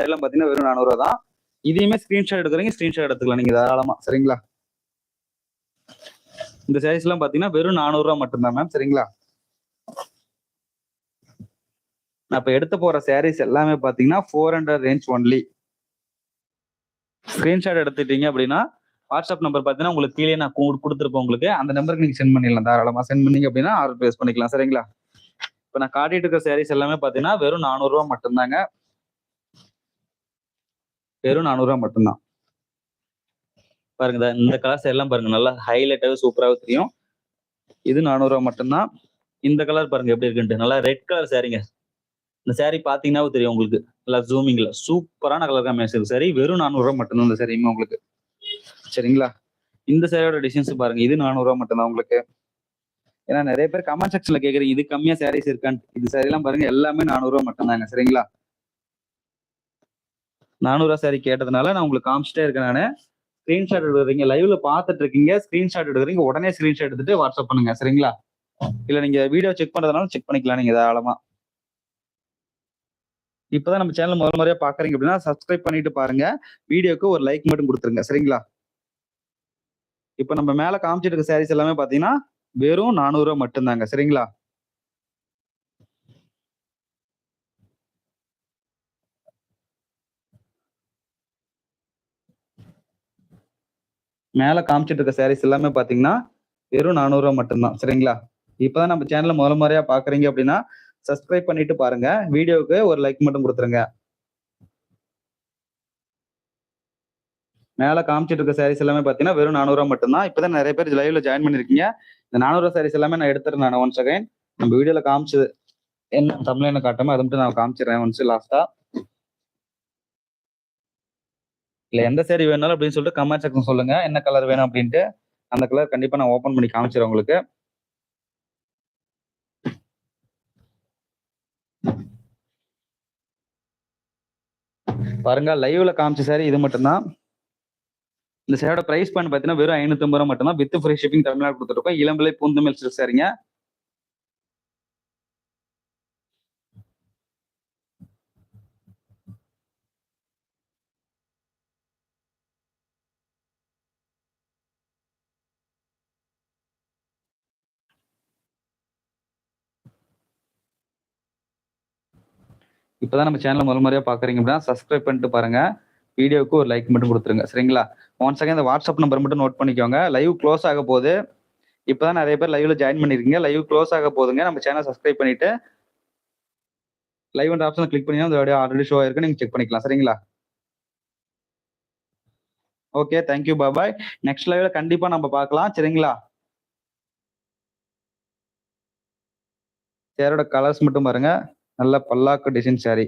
எல்லாம் பாத்தீங்கன்னா வெறும் 400 தான். இதையுமே ஸ்கிரீன்ஷாட் எடுக்கிறீங்க, ஸ்கிரீன்ஷாட் எடுத்துக்கலாம் நீங்க தாராளமா. சரிங்களா? இந்த சாரீஸ் எல்லாம் பாத்தீங்கன்னா வெறும் 400 மட்டும்தான் மேம். சரிங்களா? நான் இப்ப எடுத்து போற சாரீஸ் எல்லாமே பாத்தீங்கன்னா 400 ரேஞ்ச் ஒன்லி. ஸ்கிரீன்ஷாட் எடுத்துட்டீங்க அப்படின்னா வாட்ஸ்அப் நம்பர் பாத்தீங்கன்னா உங்களுக்கு கீழே நான் கொடுத்துருப்பேன் உங்களுக்கு. அந்த நம்பருக்கு நீங்க சென்ட் பண்ணிடலாம் தாராளமா. சென்ட் பண்ணீங்க அப்படின்னா ஆர்டர் பிளேஸ் பண்ணிக்கலாம். சரிங்களா? இப்ப நான் காட்டிட்டு இருக்க சாரீஸ் எல்லாமே பாத்தீங்கன்னா வெறும் 400 மட்டும்தாங்க. வெறும் 400 மட்டும்தான். பாருங்க இந்த கலர்ஸ் எல்லாம் பாருங்க, நல்லா ஹைலைட்டாவே சூப்பராகவே தெரியும். இது 400 மட்டும்தான். இந்த கலர் பாருங்க எப்படி இருக்குன்ட்டு, நல்லா ரெட் கலர் சாரீங்க. இந்த சாரீ பாத்தீங்கன்னா தெரியும் உங்களுக்கு, நல்லா ஜூமிங்ல சூப்பரான கலர் காம்பினேஷன் சாரீ. வெறும் 400 மட்டும்தான் இந்த சாரியுமே உங்களுக்கு. சரிங்களா? இந்த சாரியோட டிசைன்ஸ் பாருங்க, இது 400 மட்டும்தான் உங்களுக்கு. ஏன்னா நிறைய பேர் கமெண்ட் செக்ஷன்ல கேக்குறீங்க இது கம்மியா சாரீஸ் இருக்கான்னு. இது சாரி எல்லாம் பாருங்க எல்லாமே 400 மட்டும்தாங்க. சரிங்களா? 400 சாரி கேட்டதுனால நான் உங்களுக்கு காமிச்சிட்டே இருக்கேன். நானு ஸ்கிரீன்ஷாட் எடுக்கிறீங்க, லைவ்ல பாத்துட்டு இருக்கீங்க, ஸ்கிரீன்ஷாட் எடுக்கிறீங்க, உடனே ஸ்கிரீன்ஷாட் எடுத்துட்டு வாட்ஸ்அப் பண்ணுங்க. சரிங்களா? இல்ல நீங்க வீடியோ செக் பண்றதுனால செக் பண்ணிக்கலாம் நீங்க தாராளமா. இப்பதான் நம்ம சேனல் முதல் முறையா பாக்குறீங்க அப்படின்னா சப்ஸ்கிரைப் பண்ணிட்டு பாருங்க. வீடியோக்கு ஒரு லைக் மட்டும் கொடுத்துருங்க. சரிங்களா? இப்ப நம்ம மேல காமிச்சிட்டு இருக்க சாரீஸ் எல்லாமே பாத்தீங்கன்னா வெறும் 400 மட்டும்தாங்க. சரிங்களா? மேல காமிச்சிட்டு இருக்க சாரீஸ் எல்லாமே பாத்தீங்கன்னா வெறும் 400 மட்டும்தான். சரிங்களா? இப்பதான் நம்ம சேனல்ல முதல் முறையா பாக்குறீங்க அப்படின்னா சப்ஸ்கிரைப் பண்ணிட்டு பாருங்க. வீடியோக்கு ஒரு லைக் மட்டும் கொடுத்துருங்க. மேல காமிச்சிட்டு இருக்க சாரீஸ் எல்லாமே பாத்தீங்கன்னா வெறும் 400 மட்டும்தான். இப்பதான் நிறைய பேர் லைவ்ல ஜாயின் பண்ணிருக்கீங்க. இந்த 400 சாரீஸ் எல்லாமே நான் எடுத்துறேன். ஒன் செகண்ட் நம்ம வீடியோல காமிச்சது என்ன தமிழ் என்ன காட்டாம அதை மட்டும் நான் காமிச்சிடுறேன் ஒன்ஸ் லாஸ்டா. இல்ல எந்த சாரி வேணாலும் அப்படின்னு சொல்லிட்டு கமெண்ட் செக்ஷன் சொல்லுங்க, என்ன கலர் வேணும் அப்படின்ட்டு. அந்த கலர் கண்டிப்பா நான் ஓபன் பண்ணி காமிச்சிடுறேன் உங்களுக்கு. பாருங்க லைவ்ல காமிச்ச சாரி இது மட்டும்தான். இந்த சாரியோட பிரைஸ் பண்ணி பாத்தீங்கன்னா வெறும் 550 ரூபாய் மட்டும்தான். வித் ஃப்ரீ ஷிப்பிங் தமிழ்நாடு கொடுத்துருக்கோம். இளம்பிள்ளை பூந்தமிழ் சில்க் சாரிங்க. இப்பதான் நம்ம சேனல் முதல் முறையா பாக்குறீங்க அப்படின்னா சப்ஸ்கிரைப் பண்ணிட்டு பாருங்க. வீடியோக்கு ஒரு லைக் மட்டும் கொடுத்துருங்க. சரிங்களா? ஒன்ஸ் அகைன் இந்த வாட்ஸ்அப் நம்பர் மட்டும் நோட் பண்ணிக்கோங்க. லைவ் க்ளோஸ் ஆக போகுது. இப்பதான் நிறைய பேர் லைவ்ல ஜாயின் பண்ணிருக்கீங்க. லைவ் க்ளோஸ் ஆக போகுதுங்க. நம்ம சேனல் சப்ஸ்கிரைப் பண்ணிட்டு லைவ் அண்ட் ஆப்ஷன் கிளிக் பண்ணி அந்த வீடியோ ஆல்ரெடி ஷோ ஆயிருக்கு, நீங்க செக் பண்ணிக்கலாம். சரிங்களா? ஓகே, தேங்க்யூ, பாய். நெக்ஸ்ட் லைவ்ல கண்டிப்பா நம்ம பார்க்கலாம். சரிங்களா? சேரோட கலர்ஸ் மட்டும் பாருங்க, நல்ல பல்லாக்கு டிசைன் சாரி.